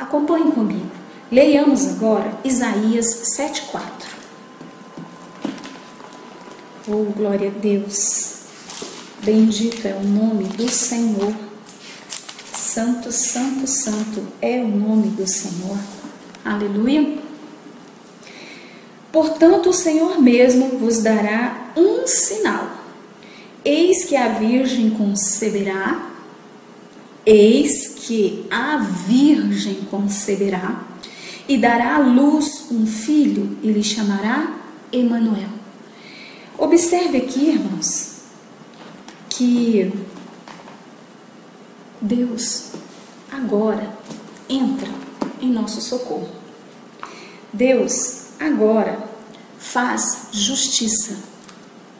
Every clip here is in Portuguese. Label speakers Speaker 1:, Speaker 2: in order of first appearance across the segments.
Speaker 1: Acompanhe comigo. Leiamos agora Isaías 7:4. Oh, glória a Deus. Bendito é o nome do Senhor. Santo, santo, santo é o nome do Senhor. Aleluia. Portanto, o Senhor mesmo vos dará um sinal. Eis que a virgem conceberá. Eis que a virgem conceberá e dará à luz um filho e lhe chamará Emanuel. Observe aqui, irmãos, que Deus agora entra em nosso socorro. Deus agora faz justiça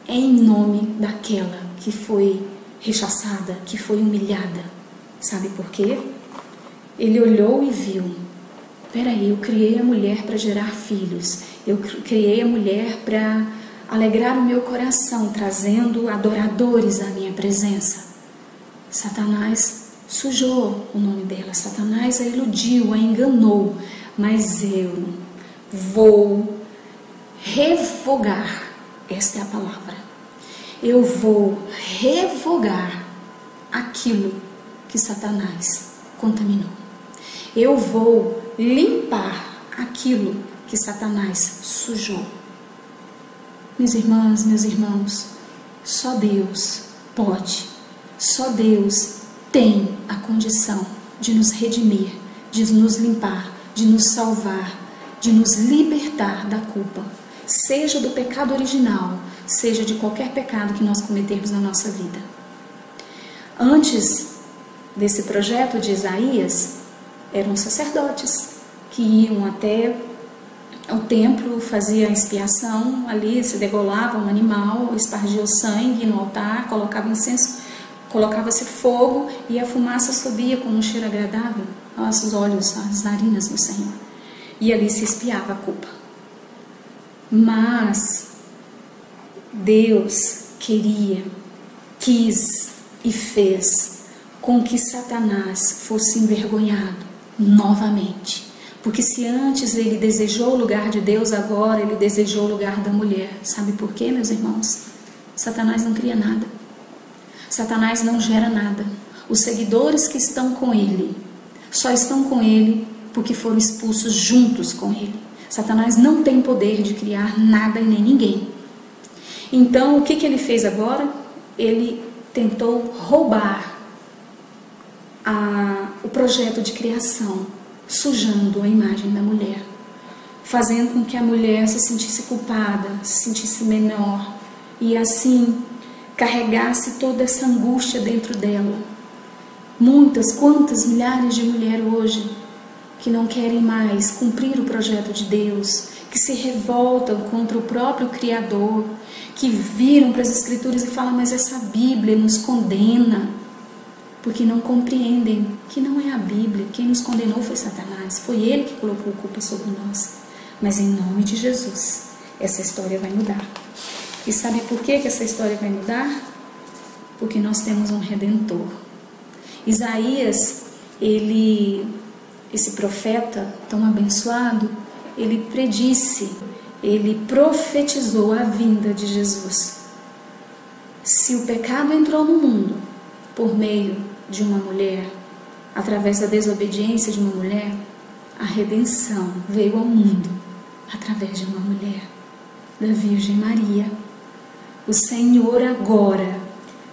Speaker 1: em nome daquela que foi rechaçada, que foi humilhada. Sabe por quê? Ele olhou e viu: peraí, eu criei a mulher para gerar filhos, eu criei a mulher para alegrar o meu coração, trazendo adoradores à minha presença. Satanás sujou o nome dela, Satanás a iludiu, a enganou, mas eu vou revogar, esta é a palavra, eu vou revogar aquilo que Satanás contaminou. Eu vou limpar aquilo que Satanás sujou. Minhas irmãs, meus irmãos, só Deus pode, só Deus tem a condição de nos redimir, de nos limpar, de nos salvar, de nos libertar da culpa, seja do pecado original, seja de qualquer pecado que nós cometermos na nossa vida. Antes desse projeto de Isaías, eram sacerdotes que iam até o templo, faziam a expiação, ali se degolava um animal, espargia o sangue no altar, colocava incenso, colocava-se fogo e a fumaça subia com um cheiro agradável aos olhos, às narinas do Senhor. E ali se expiava a culpa. Mas Deus quis e fez com que Satanás fosse envergonhado novamente. Porque se antes ele desejou o lugar de Deus, agora ele desejou o lugar da mulher. Sabe por quê, meus irmãos? Satanás não cria nada. Satanás não gera nada. Os seguidores que estão com ele só estão com ele porque foram expulsos juntos com ele. Satanás não tem poder de criar nada e nem ninguém. Então, o que ele fez agora? Ele tentou roubar o projeto de criação, sujando a imagem da mulher, fazendo com que a mulher se sentisse culpada, se sentisse menor e assim carregasse toda essa angústia dentro dela. Quantas milhares de mulheres hoje que não querem mais cumprir o projeto de Deus, que se revoltam contra o próprio Criador, que viram para as Escrituras e falam: mas essa Bíblia nos condena. Porque não compreendem que não é a Bíblia. Quem nos condenou foi Satanás. Foi ele que colocou culpa sobre nós. Mas em nome de Jesus, essa história vai mudar. E sabe por que essa história vai mudar? Porque nós temos um Redentor. Isaías, esse profeta tão abençoado, ele predisse, ele profetizou a vinda de Jesus. Se o pecado entrou no mundo por meio de uma mulher, através da desobediência de uma mulher, a redenção veio ao mundo através de uma mulher, da Virgem Maria. O Senhor agora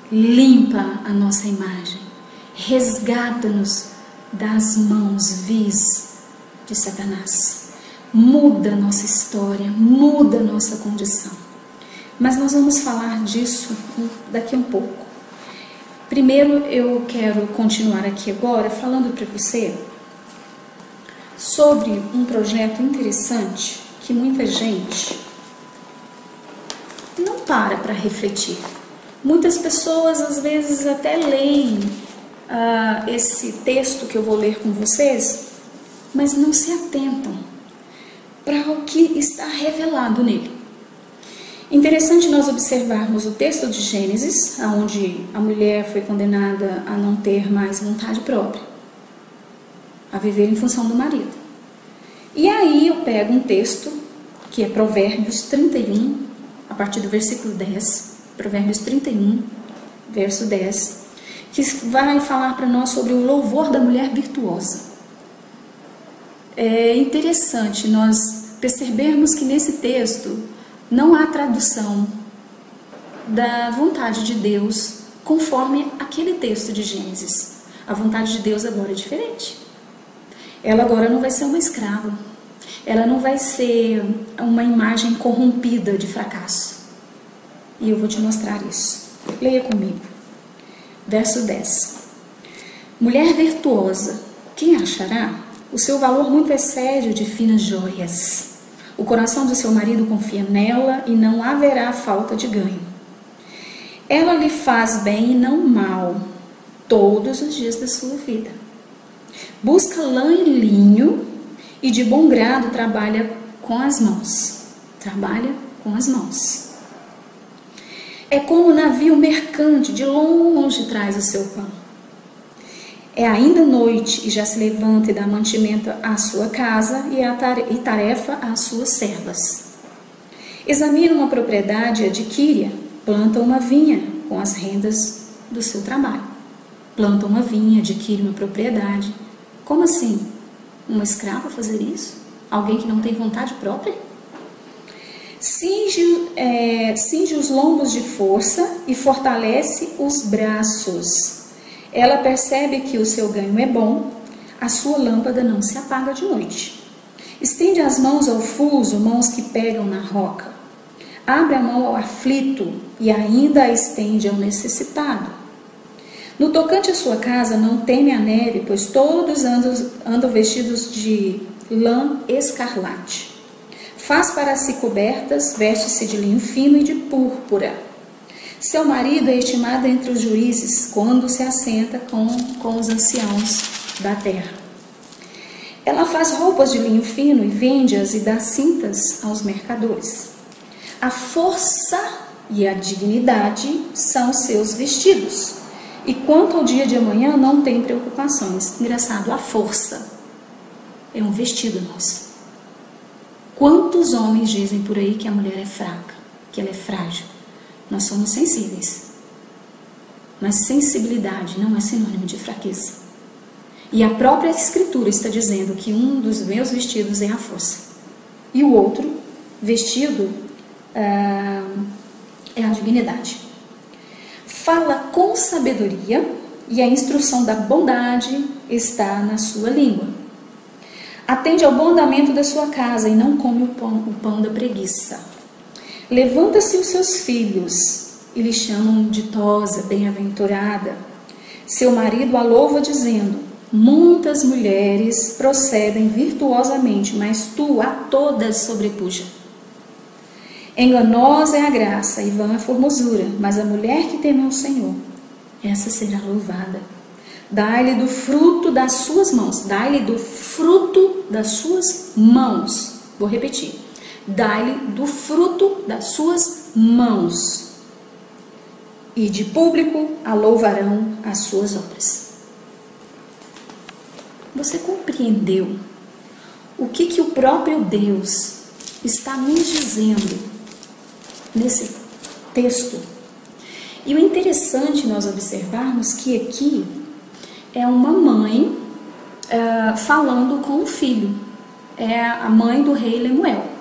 Speaker 1: limpa a nossa imagem, resgata-nos das mãos vis de Satanás, muda a nossa história, muda a nossa condição. Mas nós vamos falar disso daqui a um pouco. Primeiro eu quero continuar aqui agora falando para você sobre um projeto interessante que muita gente não para refletir. Muitas pessoas às vezes até leem esse texto que eu vou ler com vocês, mas não se atentam para o que está revelado nele. Interessante nós observarmos o texto de Gênesis, onde a mulher foi condenada a não ter mais vontade própria. a viver em função do marido. E aí eu pego um texto, que é Provérbios 31, a partir do versículo 10, Provérbios 31, verso 10, que vai falar para nós sobre o louvor da mulher virtuosa. É interessante nós percebermos que nesse texto não há tradução da vontade de Deus conforme aquele texto de Gênesis. A vontade de Deus agora é diferente. Ela agora não vai ser uma escrava. Ela não vai ser uma imagem corrompida de fracasso. E eu vou te mostrar isso. Leia comigo. Verso 10. Mulher virtuosa, quem achará? O seu valor muito excede o de finas joias. O coração do seu marido confia nela e não haverá falta de ganho. Ela lhe faz bem e não mal todos os dias da sua vida. Busca lã e linho e de bom grado trabalha com as mãos. Trabalha com as mãos. É como um navio mercante, de longe traz o seu pão. É ainda noite e já se levanta e dá mantimento à sua casa e tarefa às suas servas. Examina uma propriedade e adquire-a, planta uma vinha com as rendas do seu trabalho. Planta uma vinha, adquire uma propriedade. Como assim? Uma escrava fazer isso? Alguém que não tem vontade própria? Cinge os lombos de força e fortalece os braços. Ela percebe que o seu ganho é bom, a sua lâmpada não se apaga de noite. Estende as mãos ao fuso, mãos que pegam na roca. Abre a mão ao aflito e ainda a estende ao necessitado. No tocante à sua casa, não teme a neve, pois todos andam vestidos de lã escarlate. Faz para si cobertas, veste-se de linho fino e de púrpura. Seu marido é estimado entre os juízes, quando se assenta com os anciãos da terra. Ela faz roupas de linho fino e vende-as e dá cintas aos mercadores. A força e a dignidade são seus vestidos. E quanto ao dia de amanhã, não tem preocupações. Engraçado, a força é um vestido nosso. Quantos homens dizem por aí que a mulher é fraca, que ela é frágil? Nós somos sensíveis. Mas sensibilidade não é sinônimo de fraqueza. E a própria Escritura está dizendo que um dos meus vestidos é a força. E o outro vestido é a dignidade. Fala com sabedoria e a instrução da bondade está na sua língua. Atende ao bom andamento da sua casa e não come o pão da preguiça. Levanta-se os seus filhos e lhe chamam ditosa, bem-aventurada. Seu marido a louva dizendo: muitas mulheres procedem virtuosamente, mas tu a todas sobrepuja. Enganosa é a graça e vã a formosura, mas a mulher que teme ao Senhor, essa será louvada. Dai-lhe do fruto das suas mãos. Dai-lhe do fruto das suas mãos. Vou repetir. Dai-lhe do fruto das suas mãos. E de público a louvarão as suas obras. Você compreendeu o que o próprio Deus está nos dizendo nesse texto? E o interessante nós observarmos que aqui é uma mãe falando com o filho. É a mãe do rei Lemuel.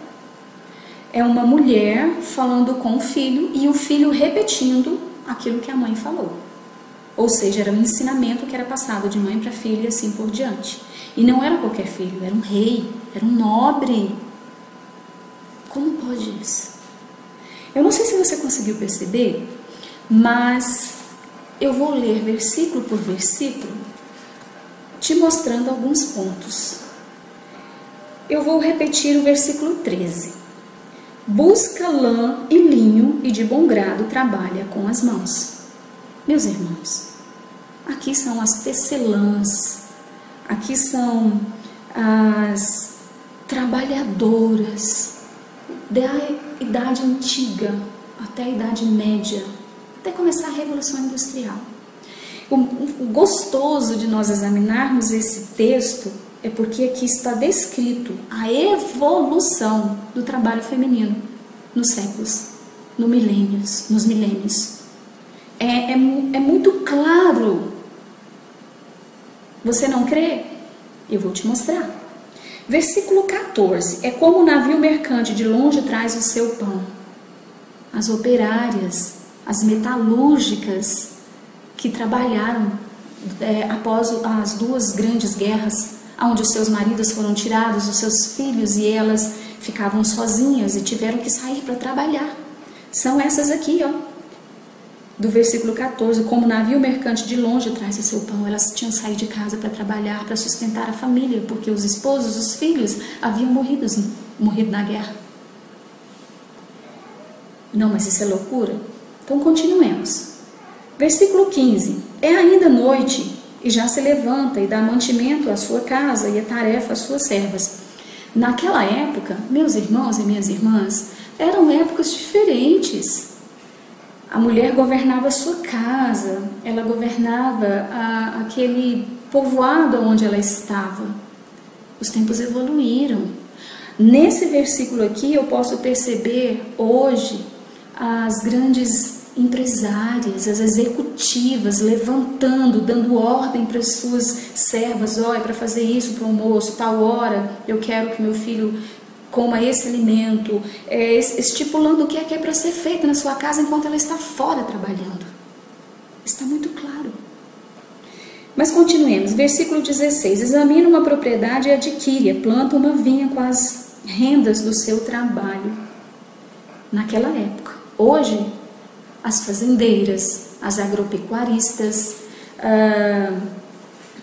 Speaker 1: É uma mulher falando com o filho e o filho repetindo aquilo que a mãe falou. Ou seja, era um ensinamento que era passado de mãe para filha e assim por diante. E não era qualquer filho, era um rei, era um nobre. Como pode isso? Eu não sei se você conseguiu perceber, mas eu vou ler versículo por versículo, te mostrando alguns pontos. Eu vou repetir o versículo 13. Busca lã e linho e de bom grado trabalha com as mãos. Meus irmãos, aqui são as tecelãs, aqui são as trabalhadoras da idade antiga até a idade média, até começar a Revolução Industrial. O gostoso de nós examinarmos esse texto é porque aqui está descrito a evolução do trabalho feminino nos séculos, nos milênios. É muito claro. Você não crê? Eu vou te mostrar. Versículo 14. É como o navio mercante de longe traz o seu pão. As operárias, as metalúrgicas que trabalharam após as duas grandes guerras, onde os seus maridos foram tirados, os seus filhos, e elas ficavam sozinhas e tiveram que sair para trabalhar. São essas aqui, ó, do versículo 14, como o navio mercante de longe traz o seu pão. Elas tinham saído de casa para trabalhar, para sustentar a família, porque os esposos, os filhos haviam morrido na guerra. Não, mas isso é loucura? Então continuemos. Versículo 15. É ainda noite, e já se levanta e dá mantimento à sua casa e a tarefa às suas servas. Naquela época, meus irmãos e minhas irmãs, eram épocas diferentes. A mulher governava a sua casa, ela governava aquele povoado onde ela estava. Os tempos evoluíram. Nesse versículo aqui eu posso perceber hoje as grandes empresárias, as executivas levantando, dando ordem para as suas servas: olha, para fazer isso para o almoço, tal hora eu quero que meu filho coma esse alimento, estipulando o que é para ser feito na sua casa enquanto ela está fora trabalhando. Está muito claro. Mas continuemos, versículo 16. Examina uma propriedade e adquire, planta uma vinha com as rendas do seu trabalho. Naquela época. Hoje, as fazendeiras, as agropecuaristas,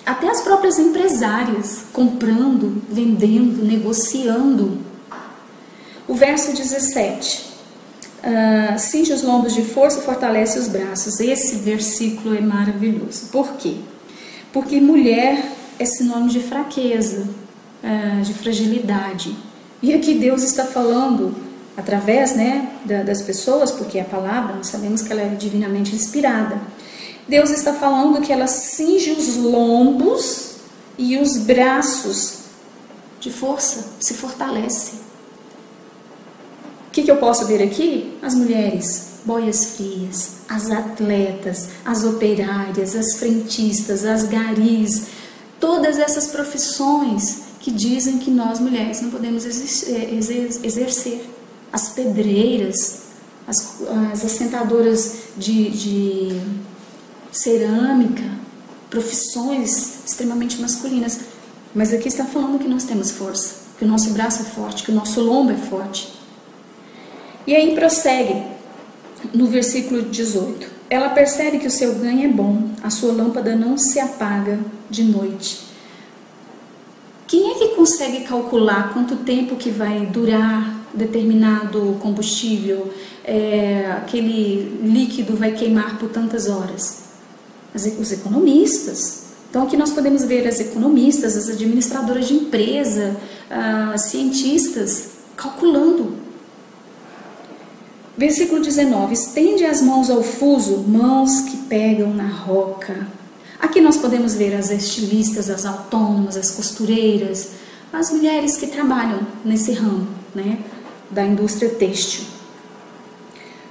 Speaker 1: até as próprias empresárias, comprando, vendendo, negociando. O verso 17, cinge os lombos de força e fortalece os braços. Esse versículo é maravilhoso. Por quê? Porque mulher é sinônimo de fraqueza, de fragilidade. E aqui Deus está falando através, das pessoas, porque a palavra, nós sabemos que ela é divinamente inspirada. Deus está falando que ela cinge os lombos e os braços de força, se fortalece. O que eu posso ver aqui? As mulheres, boias frias, as atletas, as operárias, as frentistas, as garis, todas essas profissões que dizem que nós mulheres não podemos exercer. As pedreiras, as assentadoras de cerâmica, profissões extremamente masculinas. Mas aqui está falando que nós temos força, que o nosso braço é forte, que o nosso lombo é forte. E aí prossegue no versículo 18. Ela percebe que o seu ganho é bom, a sua lâmpada não se apaga de noite. Quem é que consegue calcular quanto tempo que vai durar determinado combustível, aquele líquido vai queimar por tantas horas? Os economistas. Então aqui nós podemos ver as economistas, as administradoras de empresa, cientistas calculando. Versículo 19, estende as mãos ao fuso, mãos que pegam na roca. Aqui nós podemos ver as estilistas, as autônomas, as costureiras, as mulheres que trabalham nesse ramo, da indústria têxtil.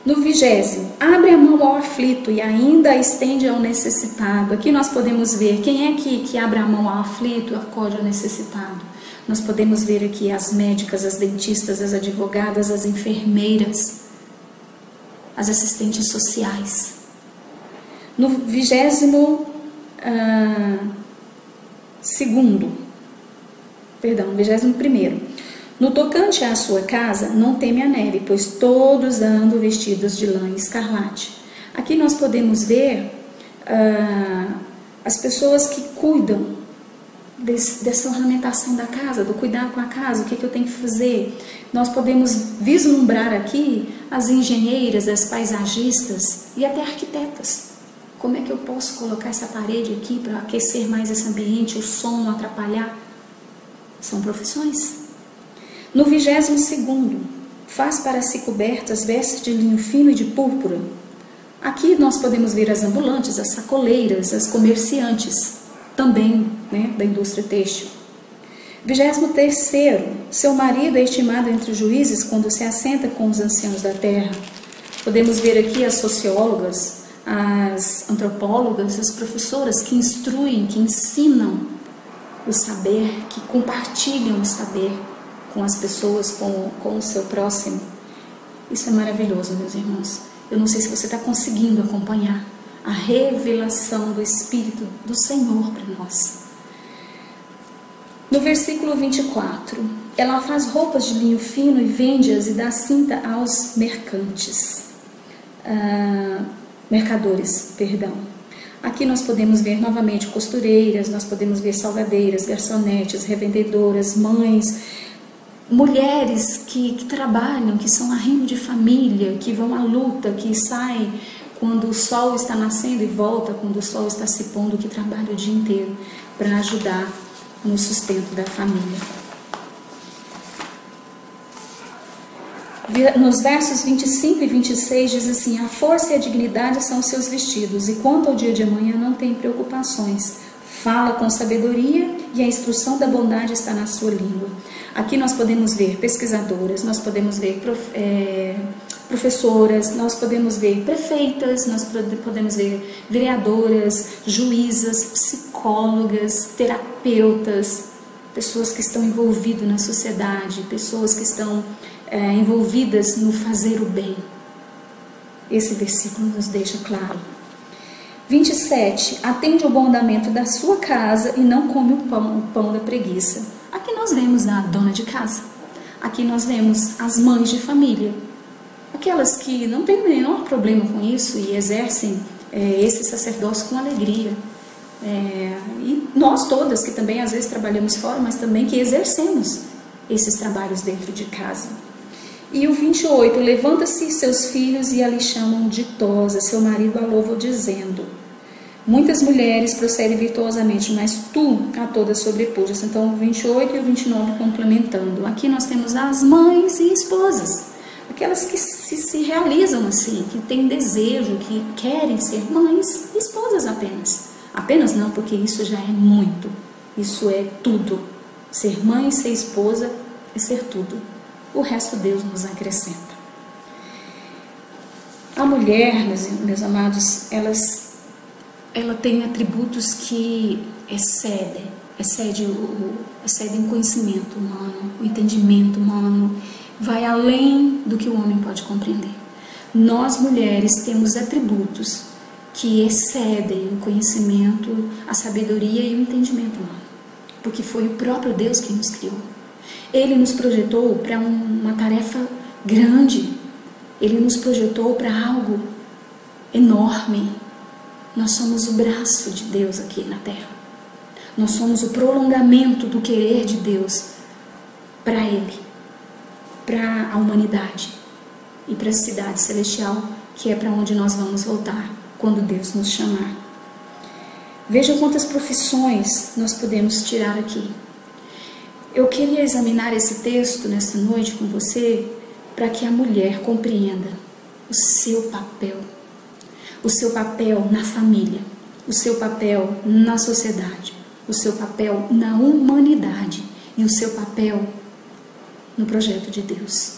Speaker 1: No 20º, abre a mão ao aflito e ainda a estende ao necessitado. Aqui nós podemos ver quem é que abre a mão ao aflito e acode ao necessitado. Nós podemos ver aqui as médicas, as dentistas, as advogadas, as enfermeiras, as assistentes sociais. No 22º, no tocante à sua casa, não teme a neve, pois todos andam vestidos de lã escarlate. Aqui nós podemos ver as pessoas que cuidam dessa ornamentação da casa, do cuidar com a casa, o que eu tenho que fazer. Nós podemos vislumbrar aqui as engenheiras, as paisagistas e até arquitetas. Como é que eu posso colocar essa parede aqui para aquecer mais esse ambiente, o som não atrapalhar? São profissões. No 22º, faz para si cobertas vestes de linho fino e de púrpura. Aqui nós podemos ver as ambulantes, as sacoleiras, as comerciantes, também, né, da indústria têxtil. 23º, seu marido é estimado entre os juízes quando se assenta com os anciãos da terra. Podemos ver aqui as sociólogas, as antropólogas, as professoras que instruem, que ensinam o saber, que compartilham o saber com as pessoas, com o seu próximo. Isso é maravilhoso, meus irmãos. Eu não sei se você está conseguindo acompanhar a revelação do Espírito do Senhor para nós. No versículo 24, ela faz roupas de linho fino e vende-as e dá cinta aos mercadores. Aqui nós podemos ver novamente costureiras, nós podemos ver salgadeiras, garçonetes, revendedoras, mães, mulheres que trabalham, que são arrimo de família, que vão à luta, que saem quando o sol está nascendo e volta quando o sol está se pondo, que trabalham o dia inteiro para ajudar no sustento da família. Nos versos 25 e 26 diz assim: a força e a dignidade são os seus vestidos, e quanto ao dia de amanhã não tem preocupações. Fala com sabedoria e a instrução da bondade está na sua língua. Aqui nós podemos ver pesquisadoras, nós podemos ver professoras, nós podemos ver prefeitas, nós podemos ver vereadoras, juízas, psicólogas, terapeutas, pessoas que estão envolvidas na sociedade, pessoas que estão envolvidas no fazer o bem. Esse versículo nos deixa claro. 27. Atende ao bom andamento da sua casa e não come o pão da preguiça. Aqui nós vemos a dona de casa. Aqui nós vemos as mães de família. Aquelas que não têm o menor problema com isso e exercem esse sacerdócio com alegria. E nós todas que também às vezes trabalhamos fora, mas também que exercemos esses trabalhos dentro de casa. E o 28, levanta-se seus filhos e a lhe chamam ditosa, seu marido a louva dizendo: muitas mulheres procedem virtuosamente, mas tu a todas sobrepujas. Então o 28 e o 29 complementando. Aqui nós temos as mães e esposas, aquelas que se realizam assim, que têm desejo, que querem ser mães e esposas apenas. Apenas não, porque isso já é muito, isso é tudo. Ser mãe e ser esposa é ser tudo. O resto Deus nos acrescenta. A mulher, meus amados, ela tem atributos que excedem o conhecimento humano, o entendimento humano, vai além do que o homem pode compreender. Nós mulheres temos atributos que excedem o conhecimento, a sabedoria e o entendimento humano, porque foi o próprio Deus que nos criou. Ele nos projetou para uma tarefa grande, Ele nos projetou para algo enorme. Nós somos o braço de Deus aqui na terra. Nós somos o prolongamento do querer de Deus para Ele, para a humanidade e para a cidade celestial, que é para onde nós vamos voltar quando Deus nos chamar. Veja quantas profissões nós podemos tirar aqui. Eu queria examinar esse texto nessa noite com você para que a mulher compreenda o seu papel na família, o seu papel na sociedade, o seu papel na humanidade e o seu papel no projeto de Deus.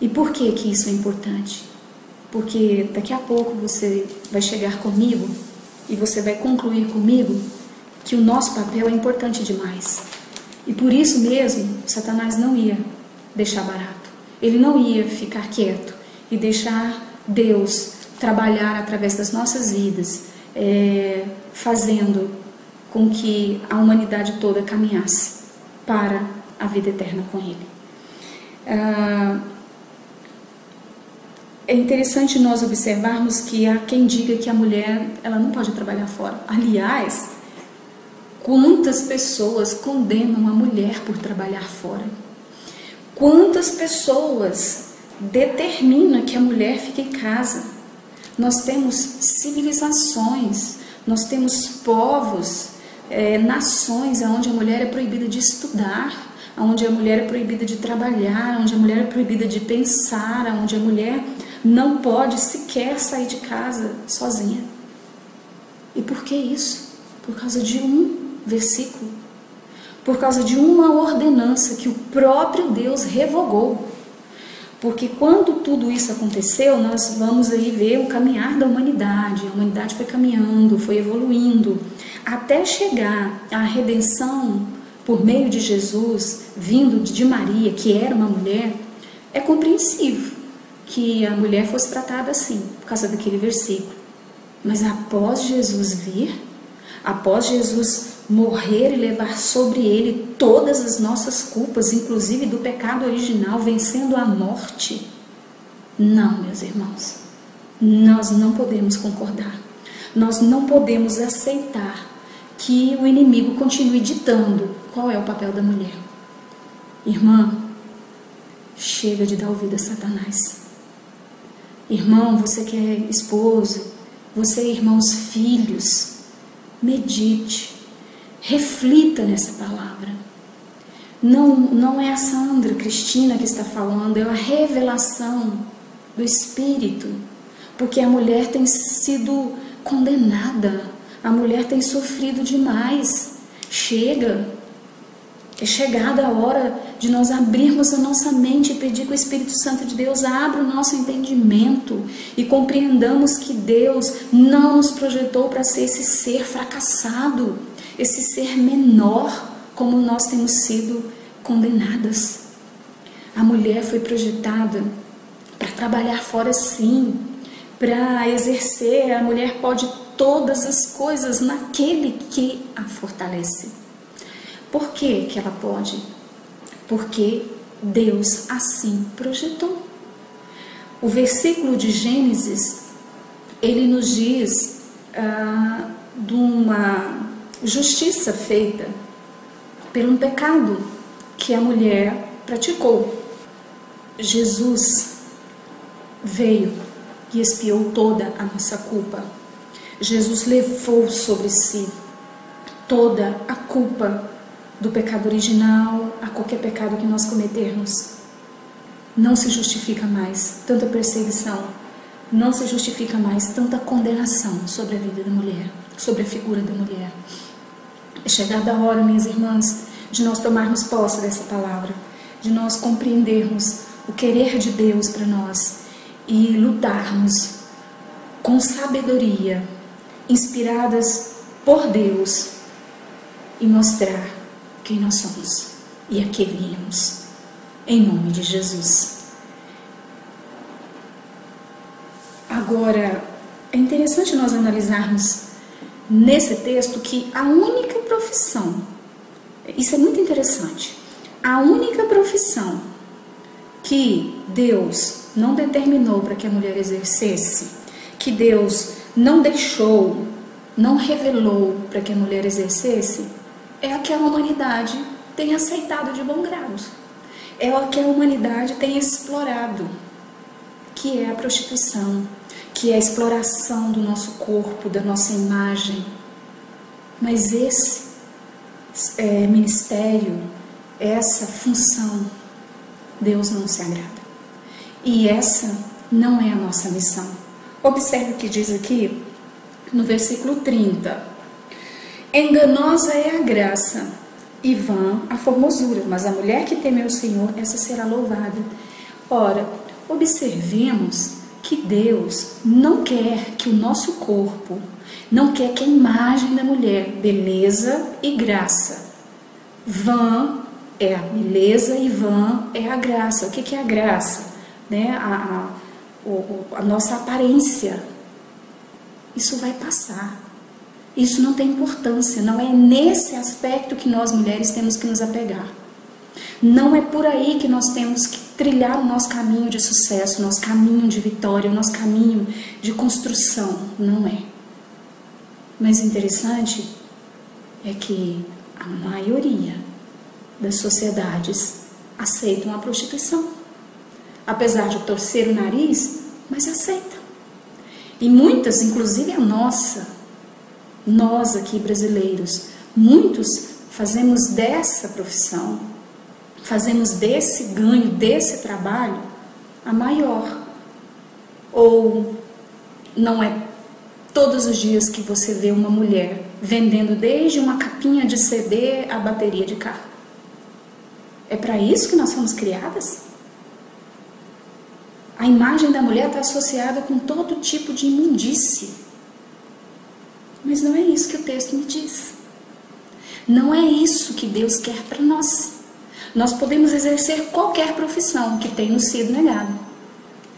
Speaker 1: E por que isso é importante? Porque daqui a pouco você vai chegar comigo e você vai concluir comigo que o nosso papel é importante demais. E por isso mesmo, Satanás não ia deixar barato. Ele não ia ficar quieto e deixar Deus trabalhar através das nossas vidas, fazendo com que a humanidade toda caminhasse para a vida eterna com Ele. É interessante nós observarmos que há quem diga que a mulher ela não pode trabalhar fora. Aliás, quantas pessoas condenam a mulher por trabalhar fora? Quantas pessoas determinam que a mulher fique em casa? Nós temos civilizações, nós temos povos, nações onde a mulher é proibida de estudar, onde a mulher é proibida de trabalhar, onde a mulher é proibida de pensar, onde a mulher não pode sequer sair de casa sozinha. E por que isso? Por causa de um versículo, por causa de uma ordenança que o próprio Deus revogou. Porque quando tudo isso aconteceu, nós vamos aí ver o caminhar da humanidade. A humanidade foi caminhando, foi evoluindo, até chegar à redenção por meio de Jesus, vindo de Maria, que era uma mulher. É compreensível que a mulher fosse tratada assim, por causa daquele versículo. Mas após Jesus vir, após Jesus morrer e levar sobre ele todas as nossas culpas, inclusive do pecado original, vencendo a morte, não, meus irmãos, nós não podemos concordar, nós não podemos aceitar que o inimigo continue ditando qual é o papel da mulher. Irmã, chega de dar ouvido a Satanás. Irmão, você que é esposo, você, irmãos, filhos, medite, reflita nessa palavra. Não é a Sandra Cristina que está falando, é a revelação do Espírito, porque a mulher tem sido condenada, a mulher tem sofrido demais. Chega, é chegada a hora de nós abrirmos a nossa mente e pedir que o Espírito Santo de Deus abra o nosso entendimento e compreendamos que Deus não nos projetou para ser esse ser fracassado, esse ser menor, como nós temos sido condenadas. A mulher foi projetada para trabalhar fora, sim, para exercer. A mulher pode todas as coisas naquele que a fortalece. Por que ela pode? Porque Deus assim projetou. O versículo de Gênesis, ele nos diz de uma justiça feita pelo pecado que a mulher praticou. Jesus veio e expiou toda a nossa culpa. Jesus levou sobre si toda a culpa do pecado original, a qualquer pecado que nós cometermos. Não se justifica mais tanta perseguição, não se justifica mais tanta condenação sobre a vida da mulher, sobre a figura da mulher. É chegada a hora, minhas irmãs, de nós tomarmos posse dessa palavra, de nós compreendermos o querer de Deus para nós e lutarmos com sabedoria, inspiradas por Deus, e mostrar quem nós somos e a que viemos, em nome de Jesus. Agora, é interessante nós analisarmos nesse texto que a única profissão, isso é muito interessante, a única profissão que Deus não determinou para que a mulher exercesse, que Deus não deixou, não revelou para que a mulher exercesse, é a que a humanidade tem aceitado de bom grado, é a que a humanidade tem explorado, que é a prostituição, que é a exploração do nosso corpo, da nossa imagem. Mas esse ministério, essa função, Deus não se agrada. E essa não é a nossa missão. Observe o que diz aqui no versículo 30. Enganosa é a graça e vã a formosura, mas a mulher que teme ao Senhor, essa será louvada. Ora, observemos que Deus não quer que o nosso corpo, não quer que a imagem da mulher, beleza e graça. Vã é a beleza e vã é a graça. O que é a graça? Né? A nossa aparência. Isso vai passar. Isso não tem importância, não é nesse aspecto que nós mulheres temos que nos apegar. Não é por aí que nós temos que trilhar o nosso caminho de sucesso, o nosso caminho de vitória, o nosso caminho de construção. Não é. Mas o interessante é que a maioria das sociedades aceitam a prostituição. Apesar de torcer o nariz, mas aceitam. E muitas, inclusive a nossa, nós aqui brasileiros, muitos fazemos dessa profissão, fazemos desse ganho, desse trabalho, a maior. Ou não é todos os dias que você vê uma mulher vendendo desde uma capinha de CD a bateria de carro? É para isso que nós somos criadas? A imagem da mulher está associada com todo tipo de imundície. Mas não é isso que o texto me diz. Não é isso que Deus quer para nós. Nós podemos exercer qualquer profissão que tenha nos sido negada,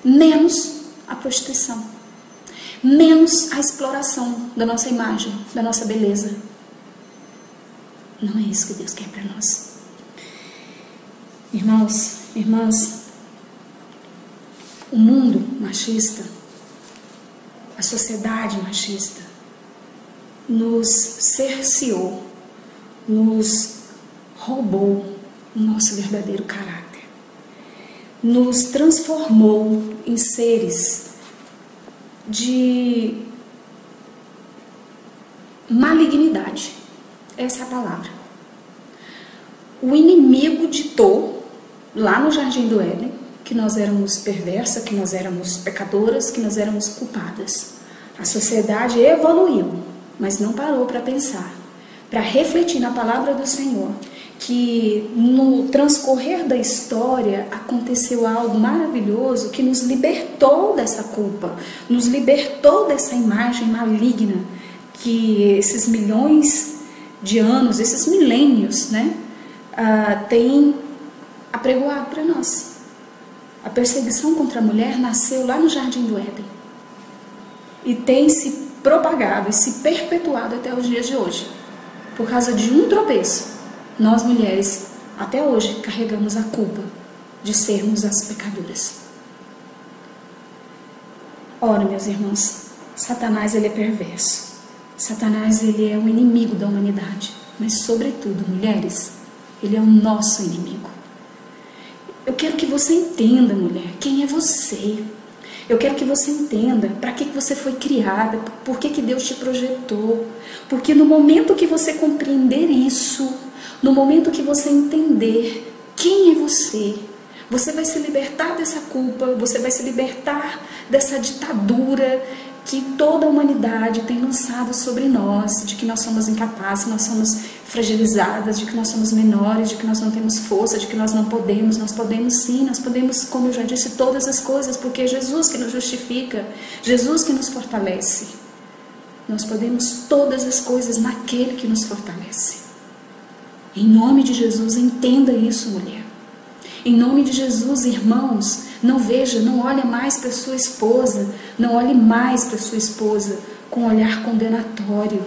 Speaker 1: menos a prostituição, menos a exploração da nossa imagem, da nossa beleza. Não é isso que Deus quer para nós. Irmãos, irmãs, o mundo machista, a sociedade machista, nos cerceou, nos roubou o nosso verdadeiro caráter, nos transformou em seres de malignidade. Essa é a palavra. O inimigo ditou, lá no Jardim do Éden, que nós éramos perversas, que nós éramos pecadoras, que nós éramos culpadas. A sociedade evoluiu, mas não parou para pensar, para refletir na palavra do Senhor, que no transcorrer da história aconteceu algo maravilhoso que nos libertou dessa culpa, nos libertou dessa imagem maligna que esses milhões de anos, esses milênios, né, têm apregoado para nós. A perseguição contra a mulher nasceu lá no Jardim do Éden e tem se propagado e se perpetuado até os dias de hoje. Por causa de um tropeço, nós mulheres até hoje carregamos a culpa de sermos as pecadoras. Ora, meus irmãos, Satanás ele é perverso. Satanás ele é o inimigo da humanidade, mas sobretudo, mulheres, ele é o nosso inimigo. Eu quero que você entenda, mulher, quem é você. Eu quero que você entenda para que você foi criada, por que Deus te projetou. Porque no momento que você compreender isso, no momento que você entender quem é você, você vai se libertar dessa culpa, você vai se libertar dessa ditadura que toda a humanidade tem lançado sobre nós, de que nós somos incapazes, nós somos fragilizadas, de que nós somos menores, de que nós não temos força, de que nós não podemos. Nós podemos sim, nós podemos, como eu já disse, todas as coisas, porque é Jesus que nos justifica, Jesus que nos fortalece. Nós podemos todas as coisas naquele que nos fortalece. Em nome de Jesus, entenda isso, mulher. Em nome de Jesus, irmãos, não veja, não olhe mais para sua esposa, não olhe mais para sua esposa com um olhar condenatório,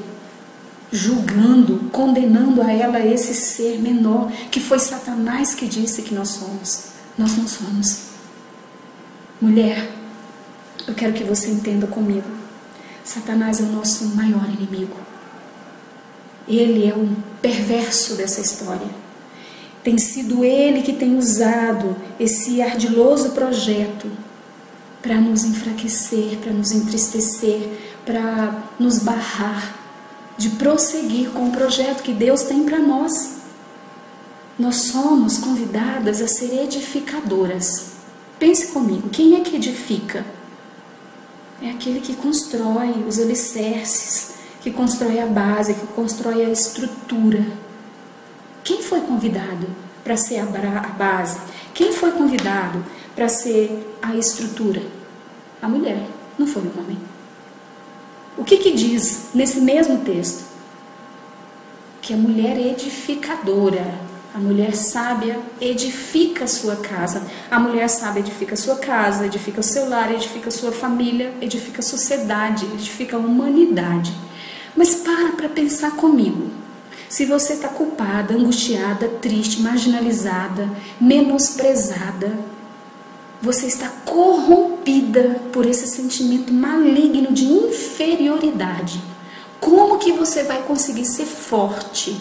Speaker 1: julgando, condenando a ela esse ser menor, que foi Satanás que disse que nós somos. Nós não somos. Mulher, eu quero que você entenda comigo. Satanás é o nosso maior inimigo. Ele é o perverso dessa história. Tem sido ele que tem usado esse ardiloso projeto para nos enfraquecer, para nos entristecer, para nos barrar de prosseguir com o projeto que Deus tem para nós. Nós somos convidadas a ser edificadoras. Pense comigo, quem é que edifica? É aquele que constrói os alicerces, que constrói a base, que constrói a estrutura. Quem foi convidado para ser a base? Quem foi convidado para ser a estrutura? A mulher, não foi o homem. O que diz nesse mesmo texto? Que a mulher é edificadora, a mulher sábia edifica a sua casa. A mulher sábia edifica a sua casa, edifica o seu lar, edifica a sua família, edifica a sociedade, edifica a humanidade. Mas para pensar comigo. Se você está culpada, angustiada, triste, marginalizada, menosprezada, você está corrompida por esse sentimento maligno de inferioridade. Como que você vai conseguir ser forte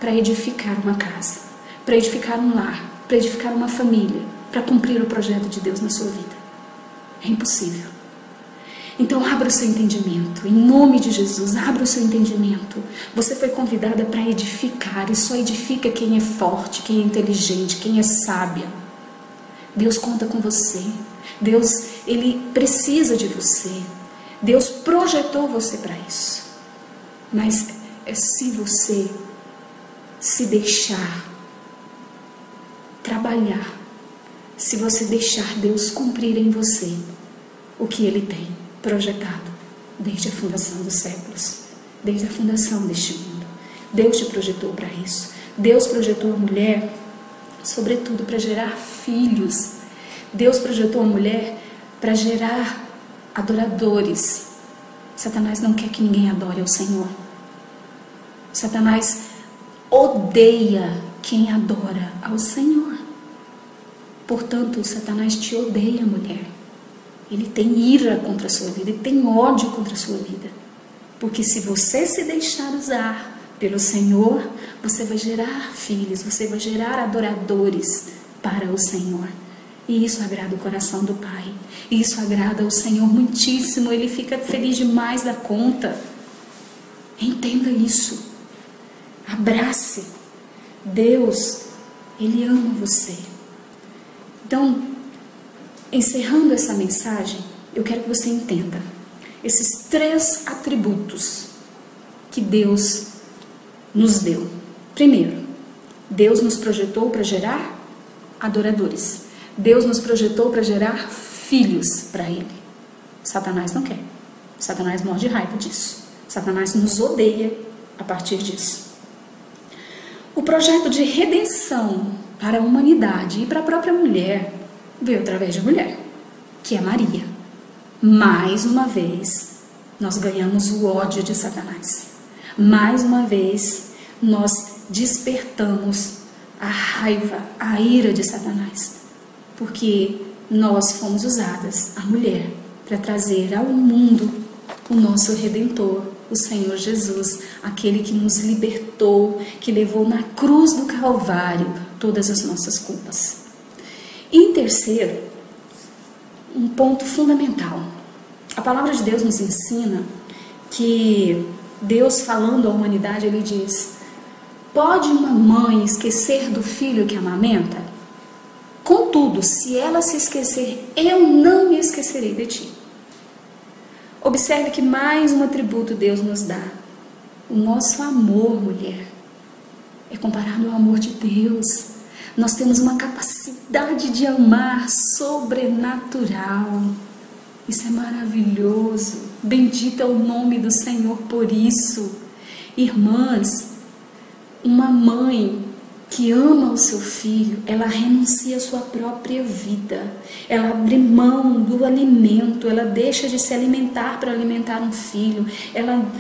Speaker 1: para edificar uma casa, para edificar um lar, para edificar uma família, para cumprir o projeto de Deus na sua vida? É impossível. Então abra o seu entendimento, em nome de Jesus, abra o seu entendimento. Você foi convidada para edificar, e só edifica quem é forte, quem é inteligente, quem é sábia. Deus conta com você. Deus, Ele precisa de você. Deus projetou você para isso. Mas é se você se deixar trabalhar, se você deixar Deus cumprir em você o que Ele tem projetado desde a fundação dos séculos, desde a fundação deste mundo. Deus te projetou para isso. Deus projetou a mulher, sobretudo, para gerar filhos. Deus projetou a mulher para gerar adoradores. Satanás não quer que ninguém adore ao Senhor. Satanás odeia quem adora ao Senhor. Portanto, Satanás te odeia, mulher. Ele tem ira contra a sua vida, ele tem ódio contra a sua vida. Porque se você se deixar usar pelo Senhor, você vai gerar filhos, você vai gerar adoradores para o Senhor. E isso agrada o coração do Pai. E isso agrada ao Senhor muitíssimo. Ele fica feliz demais da conta. Entenda isso. Abrace. Deus, Ele ama você. Então, encerrando essa mensagem, eu quero que você entenda esses 3 atributos que Deus nos deu. Primeiro, Deus nos projetou para gerar adoradores. Deus nos projetou para gerar filhos para Ele. Satanás não quer. Satanás morre de raiva disso. Satanás nos odeia a partir disso. O projeto de redenção para a humanidade e para a própria mulher veio através de mulher, que é Maria. Mais uma vez, nós ganhamos o ódio de Satanás. Mais uma vez, nós despertamos a raiva, a ira de Satanás. Porque nós fomos usadas, a mulher, para trazer ao mundo o nosso Redentor, o Senhor Jesus, aquele que nos libertou, que levou na cruz do Calvário todas as nossas culpas. E em terceiro, um ponto fundamental. A palavra de Deus nos ensina que Deus, falando à humanidade, Ele diz: pode uma mãe esquecer do filho que amamenta? Contudo, se ela se esquecer, eu não me esquecerei de ti. Observe que mais um atributo Deus nos dá. O nosso amor, mulher, é comparado ao amor de Deus. Nós temos uma capacidade de amar sobrenatural. Isso é maravilhoso. Bendito é o nome do Senhor por isso. Irmãs, uma mãe que ama o seu filho, ela renuncia à sua própria vida. Ela abre mão do alimento, ela deixa de se alimentar para alimentar um filho. Ela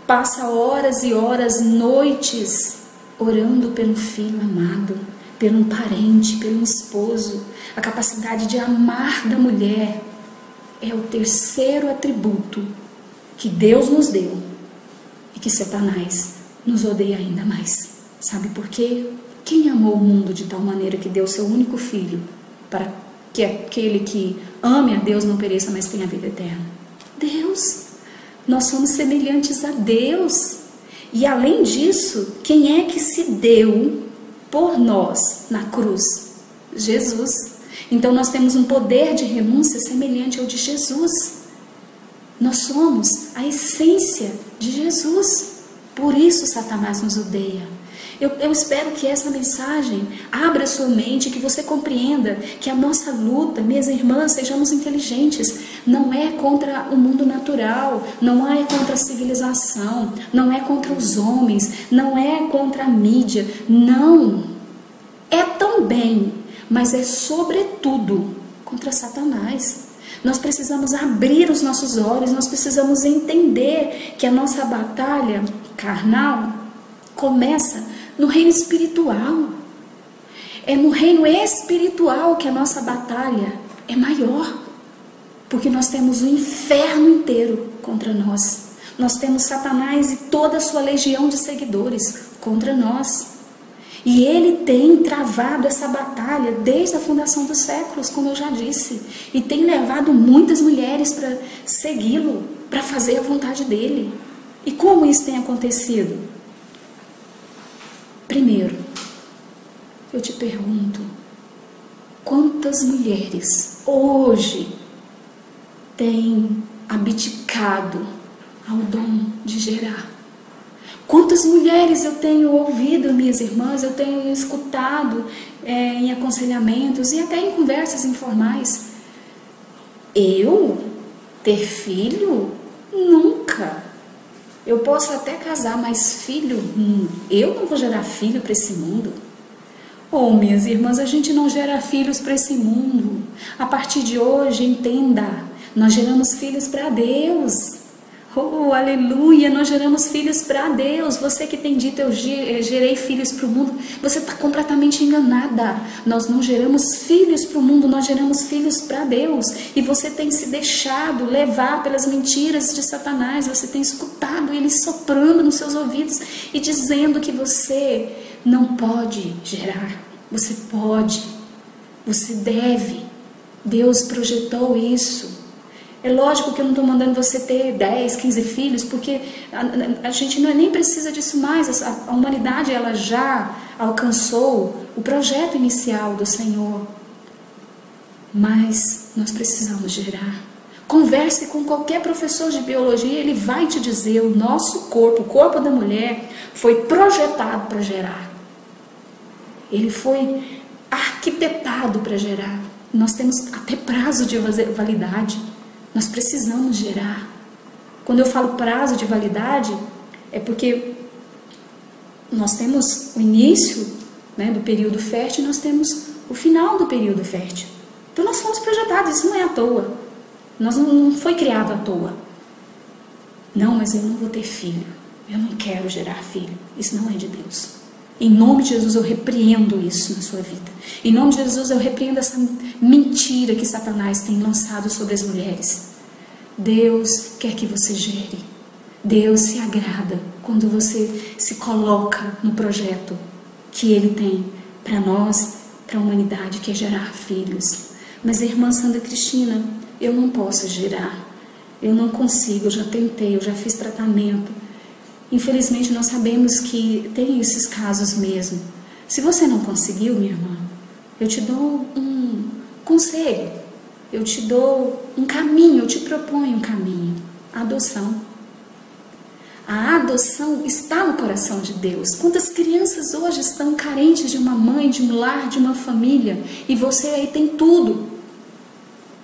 Speaker 1: passa horas e horas, noites, orando pelo filho amado, pelo parente, pelo esposo. A capacidade de amar da mulher é o terceiro atributo que Deus nos deu e que Satanás nos odeia ainda mais. Sabe por quê? Quem amou o mundo de tal maneira que deu seu único filho para que aquele que ame a Deus não pereça, mas tenha a vida eterna? Deus. Nós somos semelhantes a Deus. E além disso, quem é que se deu por nós na cruz? Jesus. Então nós temos um poder de renúncia semelhante ao de Jesus. Nós somos a essência de Jesus. Por isso Satanás nos odeia. Eu espero que essa mensagem abra sua mente, que você compreenda que a nossa luta, minhas irmãs, sejamos inteligentes, não é contra o mundo natural, não é contra a civilização, não é contra os homens, não é contra a mídia, não. É também, mas é sobretudo contra Satanás. Nós precisamos abrir os nossos olhos, nós precisamos entender que a nossa batalha carnal começa no reino espiritual. É no reino espiritual que a nossa batalha é maior. Porque nós temos o inferno inteiro contra nós. Nós temos Satanás e toda a sua legião de seguidores contra nós. E ele tem travado essa batalha desde a fundação dos séculos, como eu já disse. E tem levado muitas mulheres para segui-lo, para fazer a vontade dele. E como isso tem acontecido? Primeiro, eu te pergunto, quantas mulheres hoje tem abdicado ao dom de gerar. Quantas mulheres eu tenho ouvido, minhas irmãs, eu tenho escutado em aconselhamentos e até em conversas informais. Eu ter filho? Nunca. Eu posso até casar, mas filho? Eu não vou gerar filho para esse mundo. Oh, minhas irmãs, a gente não gera filhos para esse mundo. A partir de hoje, entenda, nós geramos filhos para Deus. Oh, aleluia, nós geramos filhos para Deus. Você que tem dito, eu gerei filhos para o mundo, você está completamente enganada. Nós não geramos filhos para o mundo, nós geramos filhos para Deus. E você tem se deixado levar pelas mentiras de Satanás, você tem escutado ele soprando nos seus ouvidos e dizendo que você não pode gerar. Você pode, você deve. Deus projetou isso. É lógico que eu não estou mandando você ter 10, 15 filhos, porque a gente nem precisa disso mais. A humanidade ela já alcançou o projeto inicial do Senhor. Mas nós precisamos gerar. Converse com qualquer professor de biologia, ele vai te dizer, o nosso corpo, o corpo da mulher, foi projetado para gerar. Ele foi arquitetado para gerar. Nós temos até prazo de validade. Nós precisamos gerar. Quando eu falo prazo de validade, é porque nós temos o início, né, do período fértil e nós temos o final do período fértil. Então nós fomos projetados, isso não é à toa. Nós não foi criado à toa. Não, mas eu não vou ter filho. Eu não quero gerar filho. Isso não é de Deus. Em nome de Jesus eu repreendo isso na sua vida. Em nome de Jesus eu repreendo essa mentira que Satanás tem lançado sobre as mulheres. Deus quer que você gere. Deus se agrada quando você se coloca no projeto que Ele tem para nós, para a humanidade, que é gerar filhos. Mas a irmã Sandra Cristina, eu não posso gerar. Eu não consigo, eu já tentei, eu já fiz tratamento. Infelizmente nós sabemos que tem esses casos mesmo. Se você não conseguiu, minha irmã, eu te dou um conselho, eu te dou um caminho, eu te proponho um caminho: a adoção. A adoção está no coração de Deus. Quantas crianças hoje estão carentes de uma mãe, de um lar, de uma família, e você aí tem tudo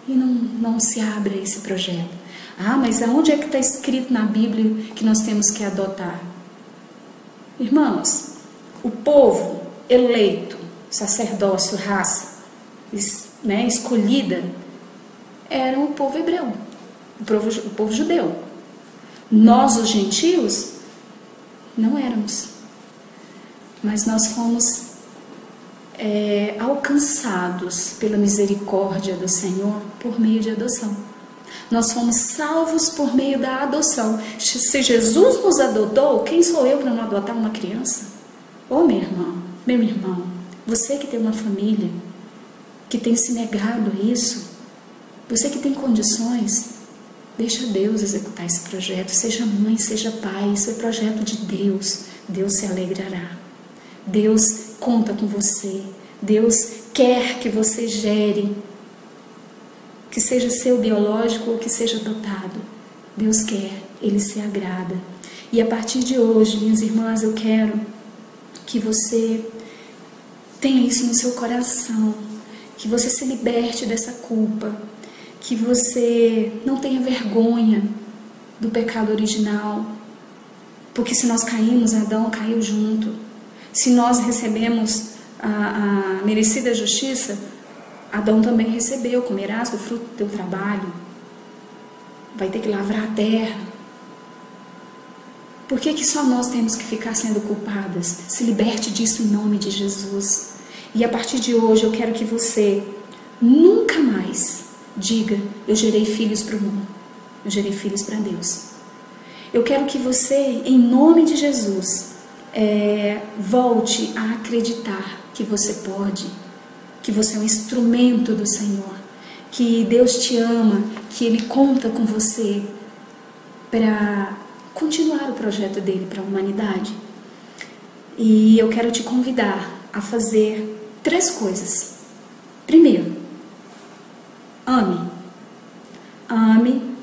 Speaker 1: e não se abre a esse projeto. Ah, mas aonde é que está escrito na Bíblia que nós temos que adotar? Irmãos, o povo eleito, sacerdócio, raça, né, escolhida, era o povo hebreu, o povo judeu. Nós, os gentios, não éramos. Mas nós fomos alcançados pela misericórdia do Senhor por meio de adoção. Nós fomos salvos por meio da adoção. Se Jesus nos adotou, quem sou eu para não adotar uma criança? Ô meu irmão, você que tem uma família, que tem se negado a isso, você que tem condições, deixa Deus executar esse projeto. Seja mãe, seja pai, isso é projeto de Deus. Deus se alegrará. Deus conta com você. Deus quer que você gere, que seja seu biológico ou que seja adotado. Deus quer, Ele se agrada. E a partir de hoje, minhas irmãs, eu quero que você tenha isso no seu coração, que você se liberte dessa culpa, que você não tenha vergonha do pecado original, porque se nós caímos, Adão caiu junto. Se nós recebemos a merecida justiça, Adão também recebeu: comerás do fruto do teu trabalho, vai ter que lavrar a terra. Por que só nós temos que ficar sendo culpadas? Se liberte disso em nome de Jesus. E a partir de hoje eu quero que você nunca mais diga: eu gerei filhos para o mundo, eu gerei filhos para Deus. Eu quero que você, em nome de Jesus, volte a acreditar que você pode, que você é um instrumento do Senhor, que Deus te ama, que Ele conta com você para continuar o projeto dele para a humanidade. E eu quero te convidar a fazer 3 coisas. Primeiro, ame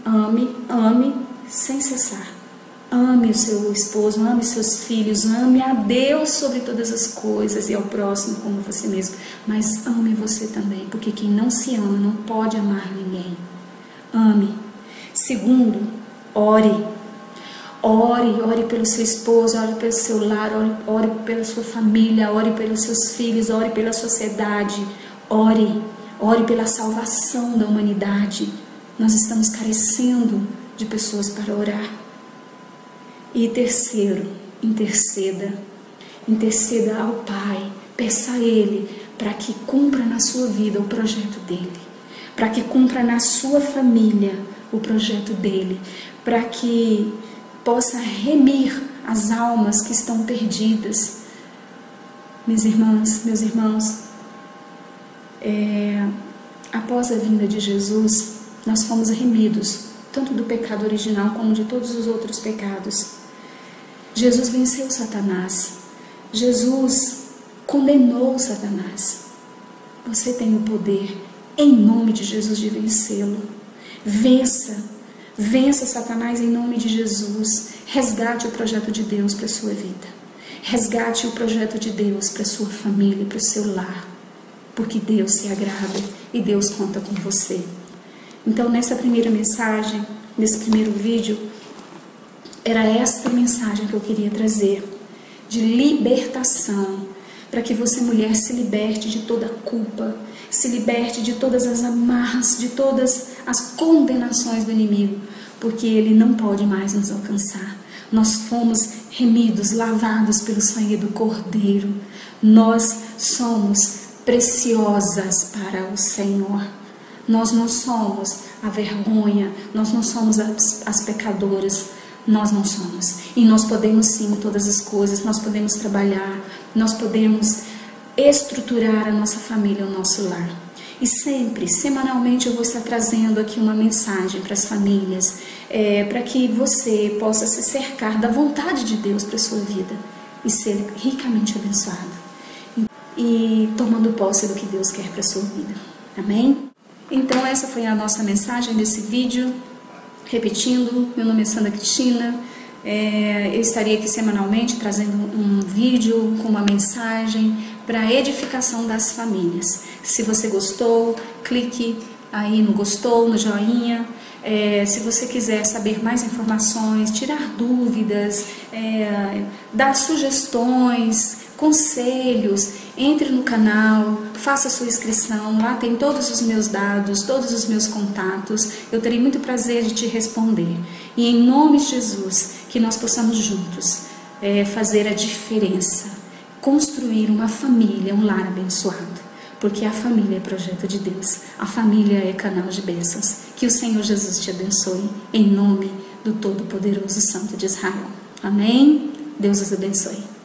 Speaker 1: ame sem cessar. Ame o seu esposo, ame seus filhos, ame a Deus sobre todas as coisas e ao próximo como você mesmo. Mas ame você também, porque quem não se ama não pode amar ninguém. Ame. Segundo, ore. Ore pelo seu esposo, ore pelo seu lar, ore pela sua família, ore pelos seus filhos, ore pela sociedade. Ore pela salvação da humanidade. Nós estamos carecendo de pessoas para orar. E terceiro, interceda ao Pai, peça a Ele para que cumpra na sua vida o projeto dEle, para que cumpra na sua família o projeto dEle, para que possa remir as almas que estão perdidas. Minhas irmãs, meus irmãos, após a vinda de Jesus, nós fomos remidos, tanto do pecado original como de todos os outros pecados. Jesus venceu Satanás. Jesus condenou Satanás. Você tem o poder, em nome de Jesus, de vencê-lo. Vença Satanás em nome de Jesus. Resgate o projeto de Deus para a sua vida. Resgate o projeto de Deus para a sua família, para o seu lar. Porque Deus se agrada e Deus conta com você. Então, nessa primeira mensagem, nesse primeiro vídeo, era esta mensagem que eu queria trazer, de libertação, para que você, mulher, se liberte de toda culpa, se liberte de todas as amarras, de todas as condenações do inimigo, porque ele não pode mais nos alcançar. Nós fomos remidos, lavados pelo sangue do Cordeiro. Nós somos preciosas para o Senhor. Nós não somos a vergonha, nós não somos as pecadoras. Nós não somos. E nós podemos sim todas as coisas, nós podemos trabalhar, nós podemos estruturar a nossa família, o nosso lar. E sempre, semanalmente, eu vou estar trazendo aqui uma mensagem para as famílias, para que você possa se cercar da vontade de Deus para a sua vida e ser ricamente abençoado. E tomando posse do que Deus quer para a sua vida. Amém? Então essa foi a nossa mensagem desse vídeo. Repetindo, meu nome é Sandra Cristina, eu estaria aqui semanalmente trazendo um vídeo com uma mensagem para a edificação das famílias. Se você gostou, clique aí no gostou, no joinha. Se você quiser saber mais informações, tirar dúvidas, dar sugestões, conselhos, entre no canal, faça sua inscrição, lá tem todos os meus dados, todos os meus contatos, eu terei muito prazer de te responder. E em nome de Jesus, que nós possamos juntos fazer a diferença, construir uma família, um lar abençoado, porque a família é projeto de Deus, a família é canal de bênçãos. Que o Senhor Jesus te abençoe, em nome do Todo-Poderoso Santo de Israel. Amém? Deus os abençoe.